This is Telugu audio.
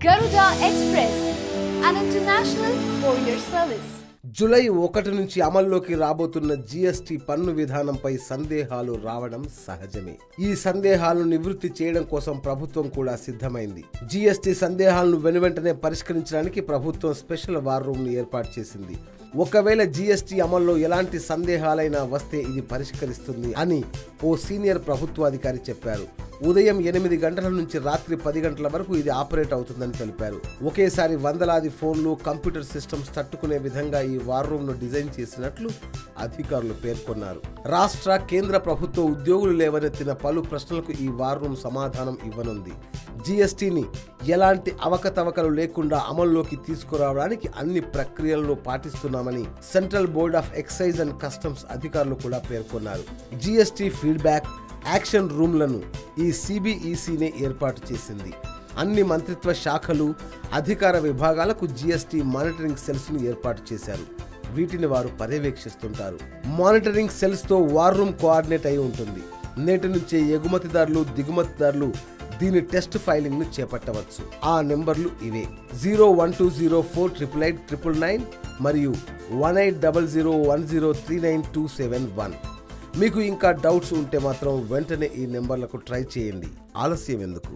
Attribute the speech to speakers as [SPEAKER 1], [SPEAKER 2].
[SPEAKER 1] Garuda Express, an international courier service.
[SPEAKER 2] July 1 నుంచి అమల్లోకి రాబోతున్న జీఎస్టీ పన్ను విధానంపై సందేహాలు రావడం సహజమే. ఈ సందేహాలను నివృత్తి చేయడం కోసం ప్రభుత్వం కూడా సిద్ధమైంది. జీఎస్టీ సందేహాలను వెనువెంటనే పరిష్కరించడానికి ప్రభుత్వం స్పెషల్ వార్ రూమ్ ను ఏర్పాటు చేసింది. ఒకవేళ జీఎస్టీ అమల్లో ఎలాంటి సందేహాలైనా వస్తే ఇది పరిష్కరిస్తుంది అని ఓ సీనియర్ ప్రభుత్వ అధికారి చెప్పారు. ఉదయం 8 గంటల నుంచి రాత్రి 10 గంటల వరకు ఇది ఆపరేట్ అవుతుందని తెలిపారు. ఒకేసారి వందలాది ఫోన్లు, కంప్యూటర్ సిస్టమ్స్ తట్టుకునే విధంగా ఈ వార్ రూమ్ ను డిజైన్ చేసినట్లు అధికారులు పేర్కొన్నారు. రాష్ట్ర, కేంద్ర ప్రభుత్వ ఉద్యోగులు లేవనెత్తిన పలు ప్రశ్నలకు ఈ వార్ రూమ్ సమాధానం ఇవ్వనుంది. జీఎస్టీని ఎలాంటి అవకతవకలు లేకుండా అమల్లోకి తీసుకురావడానికి అన్ని ప్రక్రియలను పాటిస్తున్నామని central board of excise and customs అధికారులు కూడా పేర్కొన్నారు. జీఎస్టీ ఫీడ్బ్యాక్, యాక్షన్ రూమ్లను ఈ సిబిఈసినే ఏర్పాటు చేసింది. అన్ని మంత్రిత్వ శాఖలు, అధికార విభాగాలకు జీఎస్టీ మానిటరింగ్ సెల్స్ ను ఏర్పాటు చేశారు. వీటిని వారు పర్యవేక్షిస్తుంటారు. మానిటరింగ్ సెల్స్ తో వార్ రూమ్ కోఆర్డినేట్ అయి ఉంటుంది. నేటి నుంచే ఎగుమతిదారులు, దిగుమతిదారులు దీని టెస్ట్ ఫైలింగ్ ను చేపట్టవచ్చు. ఆ నెంబర్లు ఇవే: 0120488899 మరియు 1800103927 మీకు ఇంకా డౌట్స్ ఉంటే మాత్రం వెంటనే ఈ నెంబర్లకు ట్రై చేయండి. ఆలస్యం ఎందుకు?